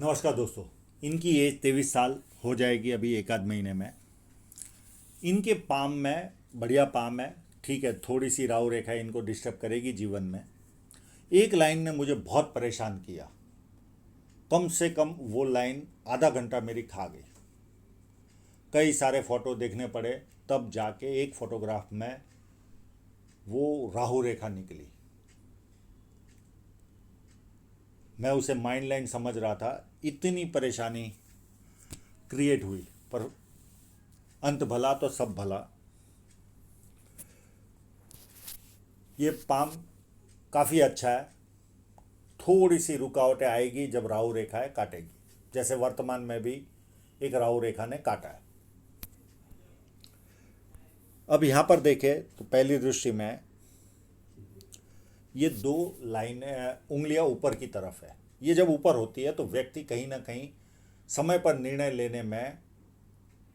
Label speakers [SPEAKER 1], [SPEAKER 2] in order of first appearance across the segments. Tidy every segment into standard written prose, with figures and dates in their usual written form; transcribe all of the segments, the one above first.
[SPEAKER 1] नमस्कार दोस्तों। इनकी एज 23 साल हो जाएगी अभी एक आध महीने में। इनके पाम में बढ़िया पाम है। ठीक है, थोड़ी सी राहु रेखा इनको डिस्टर्ब करेगी जीवन में। एक लाइन ने मुझे बहुत परेशान किया। कम से कम वो लाइन आधा घंटा मेरी खा गई। कई सारे फोटो देखने पड़े, तब जाके एक फोटोग्राफ में वो राहु रेखा निकली। मैं उसे माइंड लाइन समझ रहा था, इतनी परेशानी क्रिएट हुई। पर अंत भला तो सब भला। ये पाम काफ़ी अच्छा है। थोड़ी सी रुकावटें आएगी जब राहु रेखा है काटेगी, जैसे वर्तमान में भी एक राहु रेखा ने काटा है। अब यहाँ पर देखें तो पहली दृष्टि में ये दो लाइनें, उंगलियां ऊपर की तरफ है। ये जब ऊपर होती है तो व्यक्ति कहीं ना कहीं समय पर निर्णय लेने में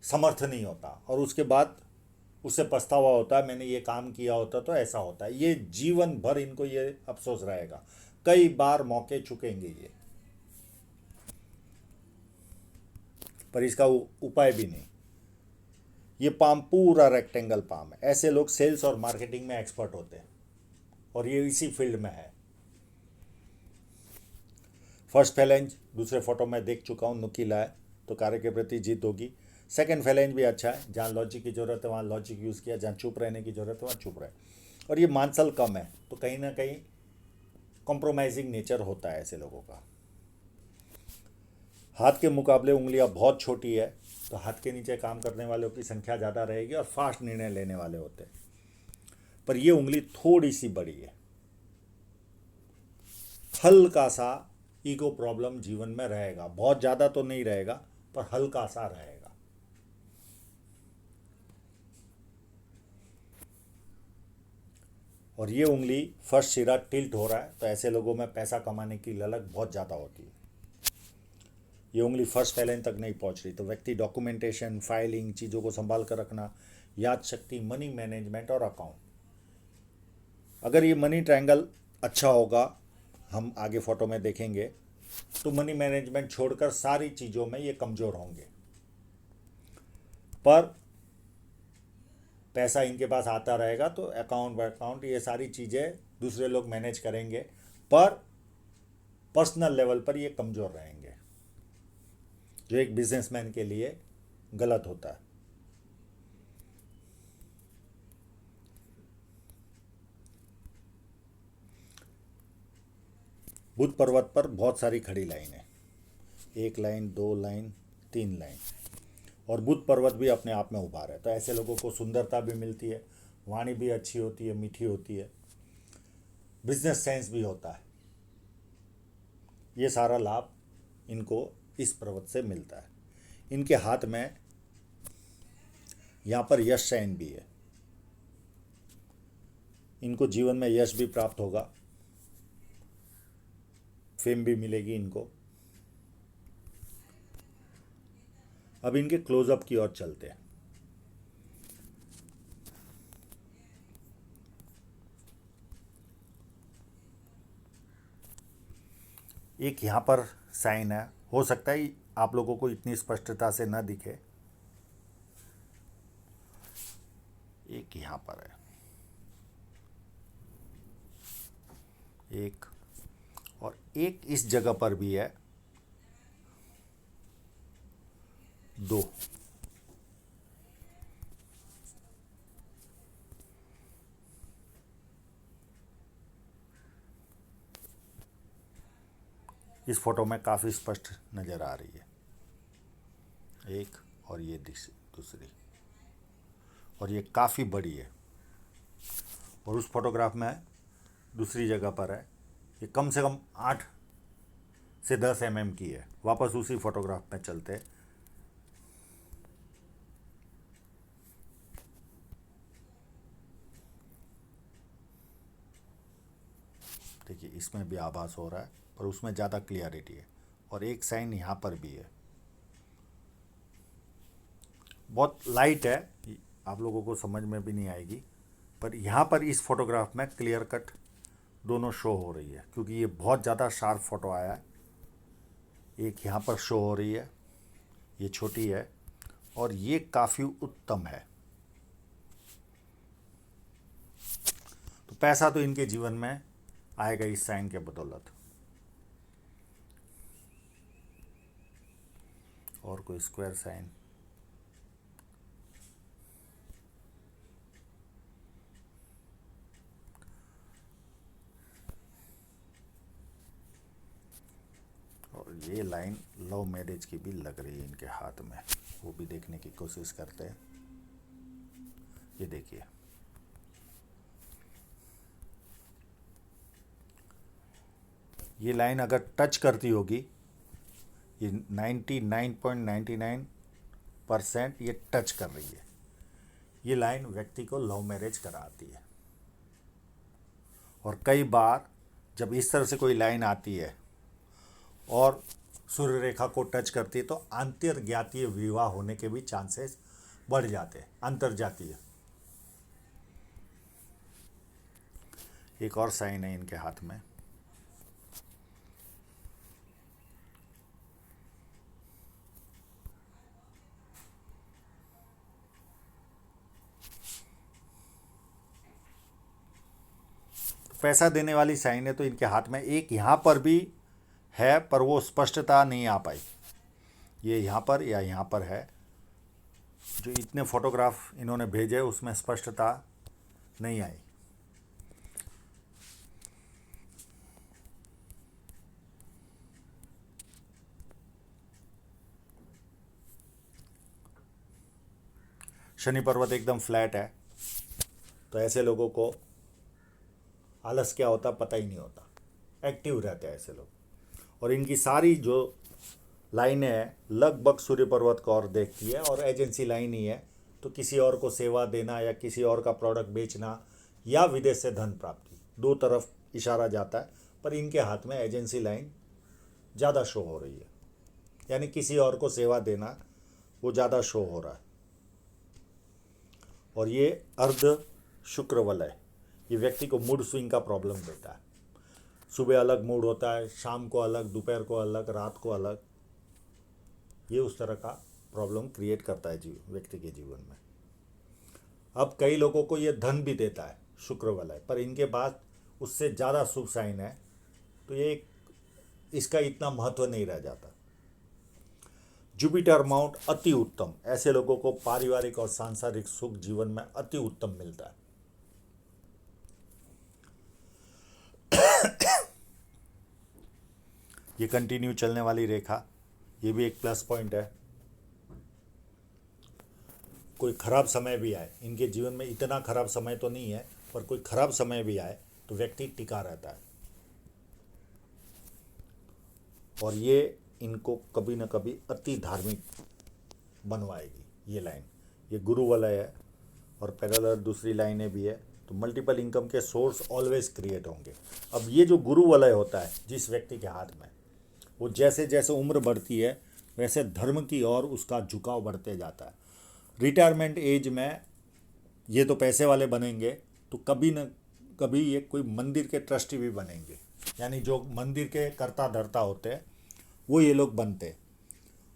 [SPEAKER 1] समर्थ नहीं होता, और उसके बाद उससे पछतावा होता है, मैंने ये काम किया होता तो ऐसा होता है। ये जीवन भर इनको ये अफसोस रहेगा। कई बार मौके चुकेंगे ये, पर इसका उपाय भी नहीं। ये पाम पूरा रेक्टेंगल पाम है। ऐसे लोग सेल्स और मार्केटिंग में एक्सपर्ट होते हैं, और ये इसी फील्ड में है। फर्स्ट फैलेंज दूसरे फोटो में देख चुका हूँ, नुकीला है तो कार्य के प्रति जीत होगी। सेकंड फैलेंज भी अच्छा है, जहाँ लॉजिक की ज़रूरत है वहाँ लॉजिक यूज़ किया, जहाँ चुप रहने की ज़रूरत है वहाँ चुप रहे। और ये मानसल कम है, तो कहीं ना कहीं कॉम्प्रोमाइजिंग नेचर होता है ऐसे लोगों का। हाथ के मुकाबले उंगलियां बहुत छोटी है, तो हाथ के नीचे काम करने वालों की संख्या ज़्यादा रहेगी और फास्ट निर्णय लेने वाले होते हैं। पर ये उंगली थोड़ी सी बड़ी है। हल्का सा ईगो प्रॉब्लम जीवन में रहेगा, बहुत ज़्यादा तो नहीं रहेगा, पर हल्का सा रहेगा। और ये उंगली फर्स्ट सिरा टिल्ट हो रहा है, तो ऐसे लोगों में पैसा कमाने की ललक बहुत ज़्यादा होती है। ये उंगली फर्स्ट फैलेंज तक नहीं पहुंच रही, तो व्यक्ति डॉक्यूमेंटेशन, फाइलिंग, चीज़ों को संभाल कर रखना, याद शक्ति, मनी मैनेजमेंट और अकाउंट। अगर ये मनी ट्रायंगल अच्छा होगा, हम आगे फोटो में देखेंगे, तो मनी मैनेजमेंट छोड़कर सारी चीज़ों में ये कमज़ोर होंगे। पर पैसा इनके पास आता रहेगा, तो अकाउंट अकाउंट ये सारी चीज़ें दूसरे लोग मैनेज करेंगे, पर पर्सनल लेवल पर ये कमज़ोर रहेंगे, जो एक बिजनेसमैन के लिए गलत होता है। बुद्ध पर्वत पर बहुत सारी खड़ी लाइनें, एक लाइन, दो लाइन, तीन लाइन, और बुद्ध पर्वत भी अपने आप में उभार है। तो ऐसे लोगों को सुंदरता भी मिलती है, वाणी भी अच्छी होती है, मीठी होती है, बिजनेस सेंस भी होता है। ये सारा लाभ इनको इस पर्वत से मिलता है। इनके हाथ में यहाँ पर यश साइन भी है। इनको जीवन में यश भी प्राप्त होगा, फेम भी मिलेगी इनको। अब इनके क्लोजअप की ओर चलते हैं। एक यहाँ पर साइन है, हो सकता है आप लोगों को इतनी स्पष्टता से न दिखे। एक यहाँ पर है, एक, और एक इस जगह पर भी है, दो। इस फोटो में काफ़ी स्पष्ट नज़र आ रही है, एक, और ये दूसरी, और ये काफ़ी बड़ी है। और उस फोटोग्राफ में दूसरी जगह पर है, ये कम से कम 8 से 10 mm की है। वापस उसी फोटोग्राफ में चलते हैं। देखिए, इसमें भी आभास हो रहा है, पर उसमें ज़्यादा क्लियरिटी है। और एक साइन यहाँ पर भी है, बहुत लाइट है, आप लोगों को समझ में भी नहीं आएगी, पर यहाँ पर इस फोटोग्राफ में क्लियर कट दोनों शो हो रही है, क्योंकि ये बहुत ज़्यादा शार्प फोटो आया है। एक यहाँ पर शो हो रही है, ये छोटी है और ये काफ़ी उत्तम है। तो पैसा तो इनके जीवन में आएगा इस साइन के बदौलत। और कोई स्क्वायर साइन, और ये लाइन लव मैरिज की भी लग रही है इनके हाथ में, वो भी देखने की कोशिश करते हैं। ये देखिए, ये लाइन अगर टच करती होगी, ये 99.99% ये टच कर रही है। ये लाइन व्यक्ति को लव मैरिज कराती है। और कई बार जब इस तरह से कोई लाइन आती है और सूर्य रेखा को टच करती है तो अंतर्ज्ञातीय विवाह होने के भी चांसेस बढ़ जाते हैं। अंतर्जातीय एक और साइन है इनके हाथ में, पैसा देने वाली साइन है। तो इनके हाथ में एक यहाँ पर भी है, पर वो स्पष्टता नहीं आ पाई। ये यहाँ पर या यहाँ पर है। जो इतने फोटोग्राफ इन्होंने भेजे उसमें स्पष्टता नहीं आई। शनि पर्वत एकदम फ्लैट है, तो ऐसे लोगों को आलस क्या होता पता ही नहीं होता, एक्टिव रहते हैं ऐसे लोग। और इनकी सारी जो लाइनें हैं लगभग सूर्य पर्वत को और देखती है, और एजेंसी लाइन ही है। तो किसी और को सेवा देना या किसी और का प्रोडक्ट बेचना या विदेश से धन प्राप्ति, दो तरफ इशारा जाता है। पर इनके हाथ में एजेंसी लाइन ज़्यादा शो हो रही है, यानी किसी और को सेवा देना वो ज़्यादा शो हो रहा है। और ये अर्ध शुक्र वलय, ये व्यक्ति को मूड स्विंग का प्रॉब्लम देता है। सुबह अलग मूड होता है, शाम को अलग, दोपहर को अलग, रात को अलग। ये उस तरह का प्रॉब्लम क्रिएट करता है व्यक्ति के जीवन में। अब कई लोगों को ये धन भी देता है शुक्र वलय, पर इनके पास उससे ज़्यादा शुभ साइन है, तो ये इसका इतना महत्व नहीं रह जाता। जुपिटर माउंट अति उत्तम, ऐसे लोगों को पारिवारिक और सांसारिक सुख जीवन में अति उत्तम मिलता है। ये कंटिन्यू चलने वाली रेखा, ये भी एक प्लस पॉइंट है। कोई खराब समय भी आए इनके जीवन में, इतना खराब समय तो नहीं है, पर कोई खराब समय भी आए तो व्यक्ति टिका रहता है। और ये इनको कभी न कभी अति धार्मिक बनवाएगी ये लाइन। ये गुरु वलय है और पैरेलल दूसरी लाइनें भी है, तो मल्टीपल इनकम के सोर्स ऑलवेज क्रिएट होंगे। अब ये जो गुरु वलय होता है जिस व्यक्ति के हाथ में, वो जैसे जैसे उम्र बढ़ती है वैसे धर्म की ओर उसका झुकाव बढ़ते जाता है। रिटायरमेंट एज में ये तो पैसे वाले बनेंगे, तो कभी न कभी ये कोई मंदिर के ट्रस्टी भी बनेंगे, यानी जो मंदिर के कर्ता धर्ता होते हैं वो ये लोग बनते।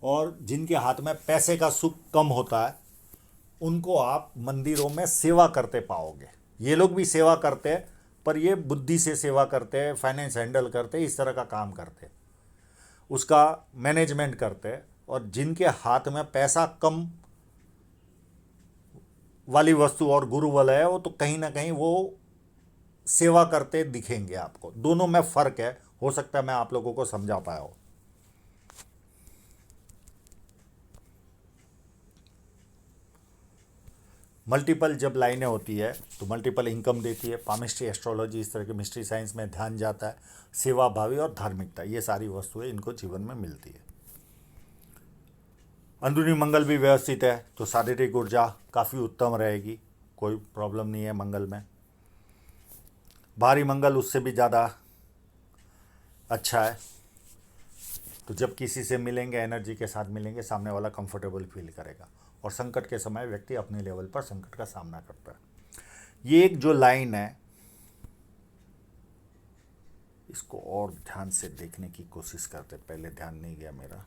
[SPEAKER 1] और जिनके हाथ में पैसे का सुख कम होता है उनको आप मंदिरों में सेवा करते पाओगे। ये लोग भी सेवा करते हैं, पर ये बुद्धि से सेवा करते हैं, फाइनेंस हैंडल करते हैं, इस तरह का काम करते हैं, उसका मैनेजमेंट करते हैं। और जिनके हाथ में पैसा कम वाली वस्तु और गुरु वाला है, वो तो कहीं ना कहीं वो सेवा करते दिखेंगे आपको। दोनों में फ़र्क है, हो सकता है मैं आप लोगों को समझा पाया हो। मल्टीपल जब लाइनें होती है तो मल्टीपल इनकम देती है। पामिस्ट्री, एस्ट्रोलॉजी, इस तरह के मिस्ट्री साइंस में ध्यान जाता है। सेवा भावी और धार्मिकता, ये सारी वस्तुएं इनको जीवन में मिलती है। अंदरूनी मंगल भी व्यवस्थित है, तो शारीरिक ऊर्जा काफ़ी उत्तम रहेगी, कोई प्रॉब्लम नहीं है मंगल में। बाहरी मंगल उससे भी ज़्यादा अच्छा है। तो जब किसी से मिलेंगे, एनर्जी के साथ मिलेंगे, सामने वाला कंफर्टेबल फील करेगा। और संकट के समय व्यक्ति अपने लेवल पर संकट का सामना करता है। ये एक जो लाइन है इसको और ध्यान से देखने की कोशिश करते, पहले ध्यान नहीं गया मेरा।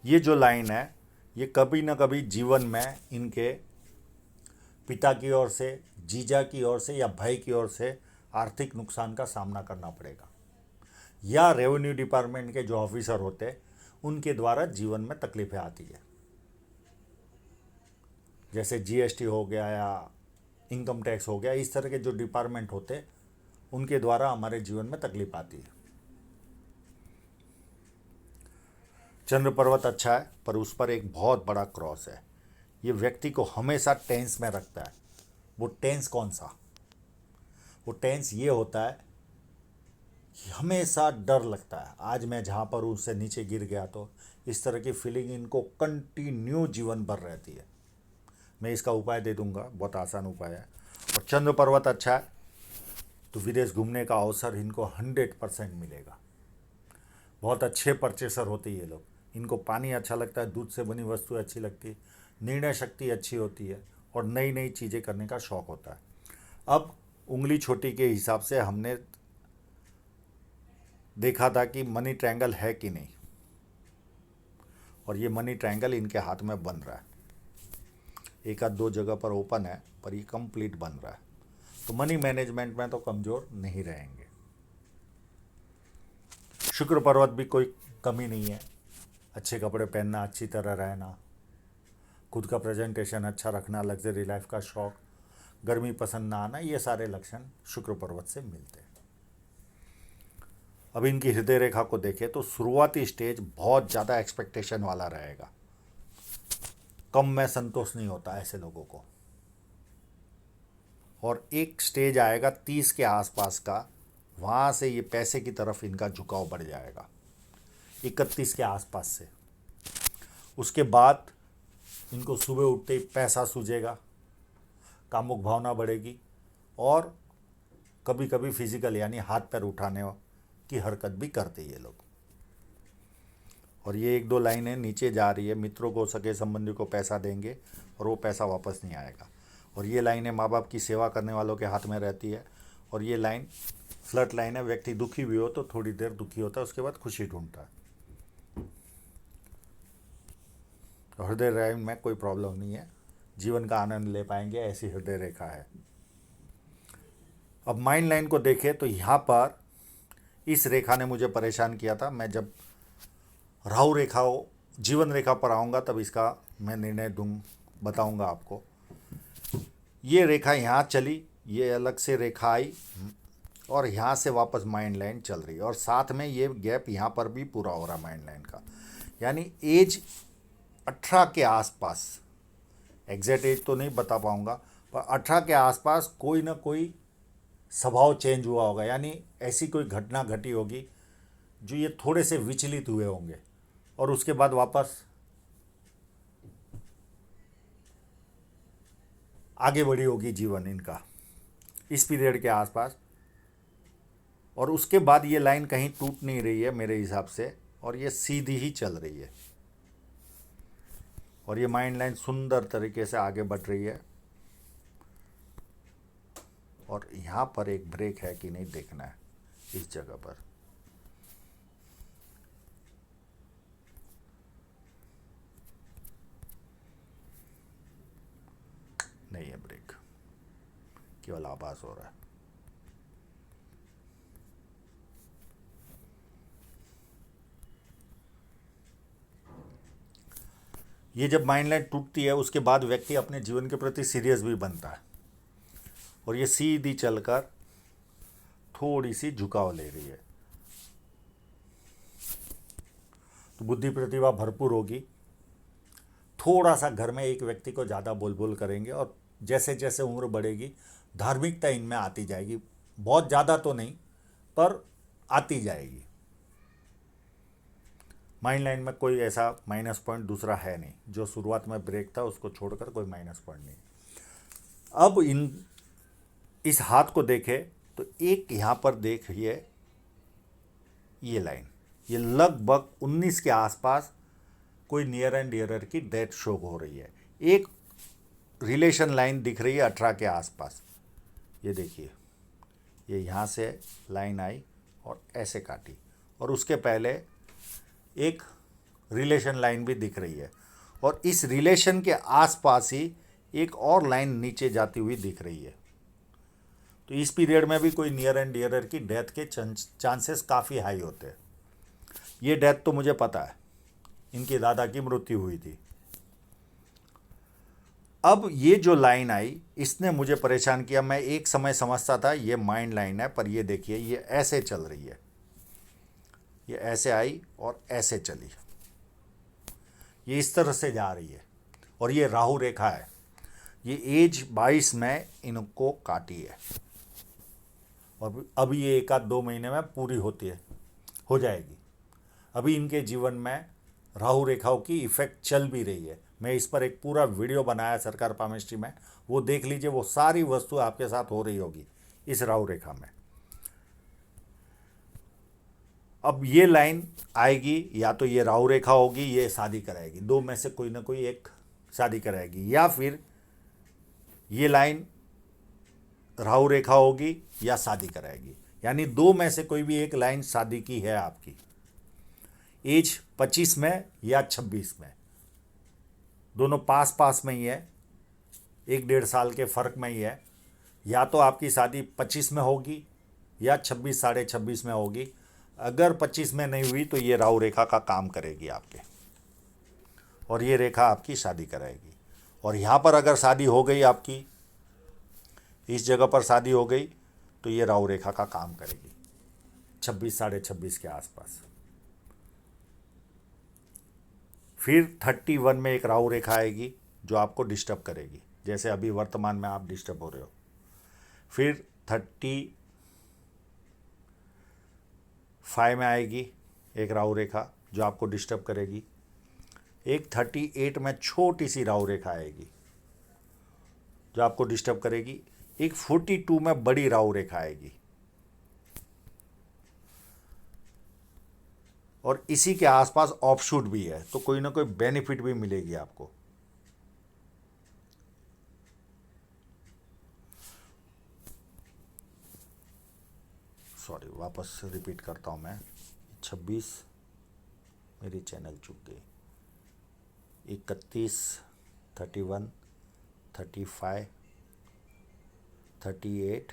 [SPEAKER 1] ये जो लाइन है, ये कभी ना कभी जीवन में इनके पिता की ओर से, जीजा की ओर से या भाई की ओर से आर्थिक नुकसान का सामना करना पड़ेगा, या रेवेन्यू डिपार्टमेंट के जो ऑफिसर होते हैं उनके द्वारा जीवन में तकलीफें आती है। जैसे जीएसटी हो गया या इनकम टैक्स हो गया, इस तरह के जो डिपार्टमेंट होते हैं उनके द्वारा हमारे जीवन में तकलीफ आती है। चंद्र पर्वत अच्छा है, पर उस पर एक बहुत बड़ा क्रॉस है। ये व्यक्ति को हमेशा टेंस में रखता है। वो टेंस कौन सा? वो टेंस ये होता है कि हमेशा डर लगता है, आज मैं जहाँ पर हूँ उससे नीचे गिर गया तो, इस तरह की फीलिंग इनको कंटिन्यू जीवन भर रहती है। मैं इसका उपाय दे दूंगा, बहुत आसान उपाय है। और चंद्र पर्वत अच्छा है तो विदेश घूमने का अवसर इनको 100% मिलेगा। बहुत अच्छे परचेसर होते हैं ये लोग। इनको पानी अच्छा लगता है, दूध से बनी वस्तु अच्छी लगती है, निर्णय शक्ति अच्छी होती है और नई नई चीज़ें करने का शौक़ होता है। अब उंगली छोटी के हिसाब से हमने देखा था कि मनी ट्रायंगल है कि नहीं, और ये मनी ट्रायंगल इनके हाथ में बन रहा है। एक आध दो जगह पर ओपन है, पर ये कंप्लीट बन रहा है। तो मनी मैनेजमेंट में तो कमज़ोर नहीं रहेंगे। शुक्र पर्वत भी कोई कमी नहीं है। अच्छे कपड़े पहनना, अच्छी तरह रहना, खुद का प्रेजेंटेशन अच्छा रखना, लग्जरी लाइफ का शौक़, गर्मी पसंद ना आना, ये सारे लक्षण शुक्र पर्वत से मिलते हैं। अब इनकी हृदय रेखा को देखें तो शुरुआती स्टेज बहुत ज़्यादा एक्सपेक्टेशन वाला रहेगा। कम में संतोष नहीं होता ऐसे लोगों को। और एक स्टेज आएगा 30 के आसपास का, वहाँ से ये पैसे की तरफ इनका झुकाव बढ़ जाएगा 31 के आसपास से। उसके बाद इनको सुबह उठते ही पैसा सूझेगा, कामुक भावना बढ़ेगी और कभी कभी फिजिकल यानी हाथ पैर उठाने की हरकत भी करते ये लोग। और ये एक दो लाइनें नीचे जा रही है, मित्रों को, सगे संबंधी को पैसा देंगे और वो पैसा वापस नहीं आएगा। और ये लाइनें माँ बाप की सेवा करने वालों के हाथ में रहती है। और ये लाइन फ्लर्ट लाइन है, व्यक्ति दुखी भी हो तो थोड़ी देर दुखी होता है, उसके बाद खुशी ढूंढता है। हृदय लाइन में कोई प्रॉब्लम नहीं है, जीवन का आनंद ले पाएंगे, ऐसी हृदय रेखा है। अब माइंड लाइन को देखें तो यहाँ पर इस रेखा ने मुझे परेशान किया था। मैं जब राहु रेखा जीवन रेखा पर आऊँगा तब इसका मैं निर्णय बताऊँगा आपको। ये रेखा यहाँ चली, ये अलग से रेखा आई और यहाँ से वापस माइंड लाइन चल रही है, और साथ में ये गैप यहाँ पर भी पूरा हो रहा माइंड लाइन का। यानी एज 18 के आसपास, एग्जैक्ट एज तो नहीं बता पाऊँगा, पर 18 के आसपास कोई ना कोई स्वभाव चेंज हुआ होगा। यानी ऐसी कोई घटना घटी होगी जो ये थोड़े से विचलित हुए होंगे और उसके बाद वापस आगे बढ़ी होगी जीवन इनका इस पीरियड के आसपास। और उसके बाद ये लाइन कहीं टूट नहीं रही है मेरे हिसाब से, और ये सीधी ही चल रही है और ये माइंड लाइन सुंदर तरीके से आगे बढ़ रही है। और यहाँ पर एक ब्रेक है कि नहीं देखना है इस जगह पर। नहीं है ब्रेक, केवल आभास हो रहा है। ये जब माइंड लाइन टूटती है उसके बाद व्यक्ति अपने जीवन के प्रति सीरियस भी बनता है, और ये सीधी चलकर थोड़ी सी झुकाव ले रही है। तो बुद्धि प्रतिभा भरपूर होगी। थोड़ा सा घर में एक व्यक्ति को ज़्यादा बोल बोल करेंगे, और जैसे जैसे उम्र बढ़ेगी धार्मिकता इनमें आती जाएगी। बहुत ज़्यादा तो नहीं, पर आती जाएगी। माइंड लाइन में कोई ऐसा माइनस पॉइंट दूसरा है नहीं, जो शुरुआत में ब्रेक था उसको छोड़कर कोई माइनस पॉइंट नहीं। अब इस हाथ को देखें तो एक यहाँ पर देखिए ये लाइन, ये लगभग 19 के आसपास कोई नियर एंड डियरर की डेथ शो हो रही है। एक रिलेशन लाइन दिख रही है 18 के आसपास, ये देखिए, ये यहाँ से लाइन आई और ऐसे काटी, और उसके पहले एक रिलेशन लाइन भी दिख रही है, और इस रिलेशन के आसपास ही एक और लाइन नीचे जाती हुई दिख रही है। तो इस पीरियड में भी कोई नियर एंड डियरर की डेथ के चांसेस काफ़ी हाई होते हैं। ये डेथ तो मुझे पता है, इनके दादा की मृत्यु हुई थी। अब ये जो लाइन आई इसने मुझे परेशान किया। मैं एक समय समझता था ये माइंड लाइन है, पर ये देखिए ये ऐसे चल रही है, ये ऐसे आई और ऐसे चली, ये इस तरह से जा रही है, और ये राहु रेखा है। ये एज 22 में इनको काटी है, और अभी ये 1-2 महीने में पूरी होती है, हो जाएगी। अभी इनके जीवन में राहु रेखाओं की इफ़ेक्ट चल भी रही है। मैं इस पर एक पूरा वीडियो बनाया सरकार पामिस्ट्री में, वो देख लीजिए। वो सारी वस्तु आपके साथ हो रही होगी इस राहु रेखा में। अब ये लाइन आएगी, या तो ये राहु रेखा होगी, ये शादी कराएगी, दो में से कोई ना कोई एक शादी कराएगी, या फिर ये लाइन राहु रेखा होगी या शादी कराएगी। यानी दो में से कोई भी एक लाइन शादी की है आपकी, एज 25 में या 26 में, दोनों पास पास में ही है, 1-1.5 साल के फ़र्क में ही है। या तो आपकी शादी 25 में होगी या 26 साढ़े 26 में होगी। अगर 25 में नहीं हुई तो ये राहु रेखा का काम करेगी आपके, और ये रेखा आपकी शादी कराएगी। और यहाँ पर अगर शादी हो गई आपकी, इस जगह पर शादी हो गई, तो ये राहु रेखा का काम करेगी 26 साढ़े 26 के आसपास। फिर 31 में एक राहु रेखा आएगी जो आपको डिस्टर्ब करेगी, जैसे अभी वर्तमान में आप डिस्टर्ब हो रहे हो। फिर 35 में आएगी एक राहु रेखा जो आपको डिस्टर्ब करेगी। एक 38 में छोटी सी राहु रेखा आएगी जो आपको डिस्टर्ब करेगी। एक 42 में बड़ी राहु रेखा आएगी, और इसी के आसपास ऑफशूट भी है, तो कोई ना कोई बेनिफिट भी मिलेगी आपको। सॉरी, वापस रिपीट करता हूँ मैं। 26 मेरी चैनल चूक गई। 31, 31, 35, 38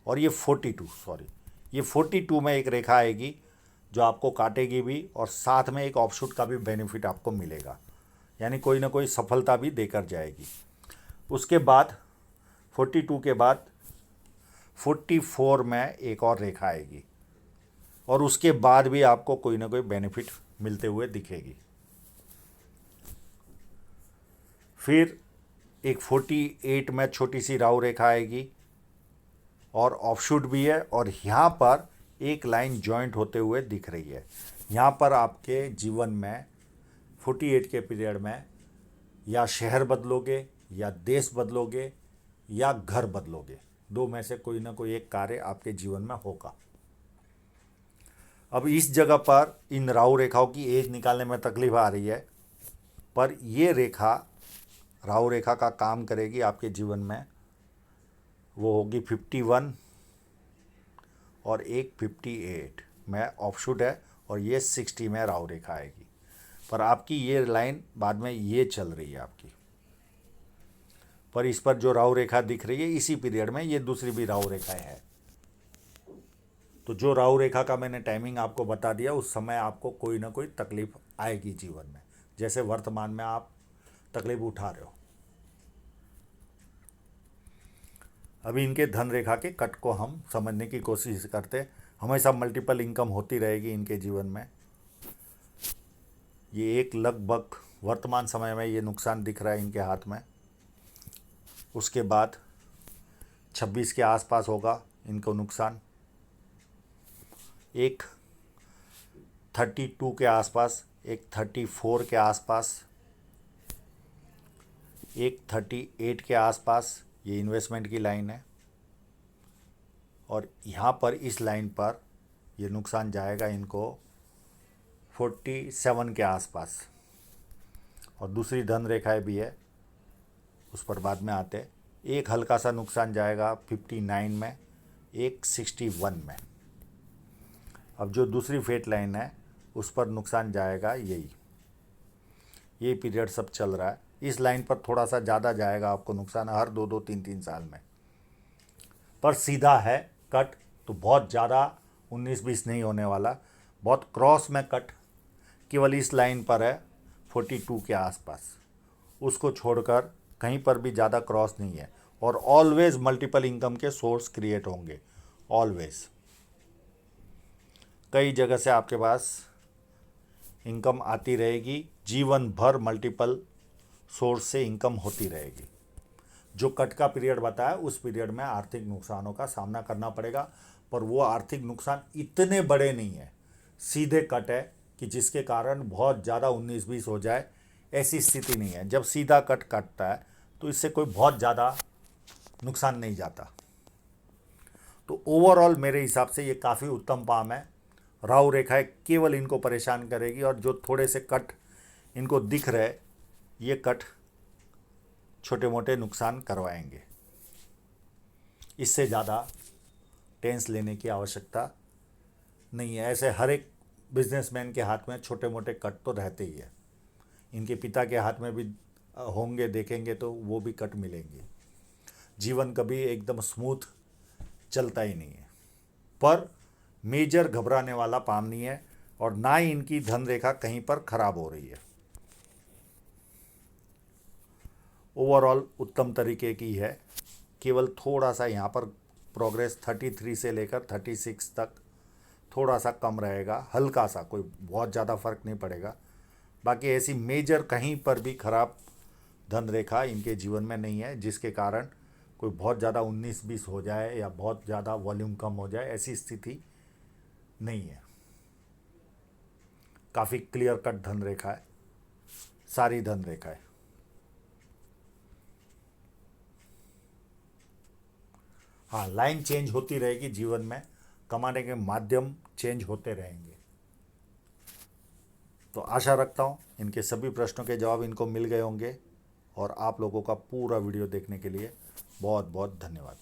[SPEAKER 1] और ये 42, सॉरी, ये 42 में एक रेखा आएगी जो आपको काटेगी भी, और साथ में एक ऑफशूट का भी बेनिफिट आपको मिलेगा, यानी कोई ना कोई सफलता भी देकर जाएगी। उसके बाद 42 के बाद 44 में एक और रेखा आएगी, और उसके बाद भी आपको कोई ना कोई बेनिफिट मिलते हुए दिखेगी। फिर एक 48 में छोटी सी राहु रेखा आएगी और ऑफशूट भी है, और यहाँ पर एक लाइन जॉइंट होते हुए दिख रही है। यहाँ पर आपके जीवन में 48 के पीरियड में या शहर बदलोगे, या देश बदलोगे, या घर बदलोगे, दो में से कोई ना कोई एक कार्य आपके जीवन में होगा। अब इस जगह पर इन राहु रेखाओं की एज निकालने में तकलीफ आ रही है, पर ये रेखा राहु रेखा का काम करेगी आपके जीवन में। वो होगी 51 और एक 58 में ऑफशूट है, और ये 60 में राहु रेखा आएगी। पर आपकी ये लाइन बाद में ये चल रही है आपकी, पर इस पर जो राहु रेखा दिख रही है इसी पीरियड में ये दूसरी भी राहु रेखा है। तो जो राहु रेखा का मैंने टाइमिंग आपको बता दिया, उस समय आपको कोई ना कोई तकलीफ आएगी जीवन में, जैसे वर्तमान में आप तकलीफ उठा रहे हो। अभी इनके धन रेखा के कट को हम समझने की कोशिश करते। हमेशा मल्टीपल इनकम होती रहेगी इनके जीवन में। ये एक लगभग वर्तमान समय में ये नुकसान दिख रहा है इनके हाथ में। उसके बाद 26 के आसपास होगा इनको नुकसान। एक 32 के आसपास, एक 34 के आसपास, एक 38 के आसपास, ये इन्वेस्टमेंट की लाइन है। और यहाँ पर इस लाइन पर ये नुकसान जाएगा इनको 47 के आसपास। और दूसरी धन रेखाएं भी है, उस पर बाद में आते। एक हल्का सा नुकसान जाएगा 59 में, एक 61 में। अब जो दूसरी फेट लाइन है उस पर नुकसान जाएगा यही पीरियड सब चल रहा है। इस लाइन पर थोड़ा सा ज़्यादा जाएगा आपको नुकसान हर 2-2, 3-3 साल में। पर सीधा है कट, तो बहुत ज़्यादा 19-20 नहीं होने वाला। बहुत क्रॉस में कट केवल इस लाइन पर है 42 के आसपास, उसको छोड़कर कहीं पर भी ज़्यादा क्रॉस नहीं है। और ऑलवेज मल्टीपल इनकम के सोर्स क्रिएट होंगे, ऑलवेज। कई जगह से आपके पास इनकम आती रहेगी, जीवन भर मल्टीपल सोर्स से इनकम होती रहेगी। जो कट का पीरियड बताया उस पीरियड में आर्थिक नुकसानों का सामना करना पड़ेगा, पर वो आर्थिक नुकसान इतने बड़े नहीं है, सीधे कट है कि जिसके कारण बहुत ज़्यादा 19-20 हो जाए, ऐसी स्थिति नहीं है। जब सीधा कट काटता है तो इससे कोई बहुत ज़्यादा नुकसान नहीं जाता। तो ओवरऑल मेरे हिसाब से ये काफ़ी उत्तम पाम है। राहु रेखाएं केवल इनको परेशान करेगी, और जो थोड़े से कट इनको दिख रहे, ये कट छोटे मोटे नुकसान करवाएंगे। इससे ज़्यादा टेंस लेने की आवश्यकता नहीं है। ऐसे हर एक बिजनेसमैन के हाथ में छोटे मोटे कट तो रहते ही है। इनके पिता के हाथ में भी होंगे, देखेंगे तो वो भी कट मिलेंगे। जीवन कभी एकदम स्मूथ चलता ही नहीं है। पर मेजर घबराने वाला पाम नहीं है, और ना ही इनकी धन रेखा कहीं पर खराब हो रही है। ओवरऑल उत्तम तरीके की है। केवल थोड़ा सा यहाँ पर प्रोग्रेस 33 से लेकर 36 तक थोड़ा सा कम रहेगा, हल्का सा, कोई बहुत ज़्यादा फर्क नहीं पड़ेगा। बाकी ऐसी मेजर कहीं पर भी खराब धन रेखा इनके जीवन में नहीं है, जिसके कारण कोई बहुत ज़्यादा 19-20 हो जाए या बहुत ज़्यादा वॉल्यूम कम हो जाए, ऐसी स्थिति नहीं है। काफ़ी क्लियर कट धन रेखा है, सारी धन रेखा है। हाँ, लाइन चेंज होती रहेगी जीवन में, कमाने के माध्यम चेंज होते रहेंगे। तो आशा रखता हूँ इनके सभी प्रश्नों के जवाब इनको मिल गए होंगे, और आप लोगों का पूरा वीडियो देखने के लिए बहुत बहुत धन्यवाद।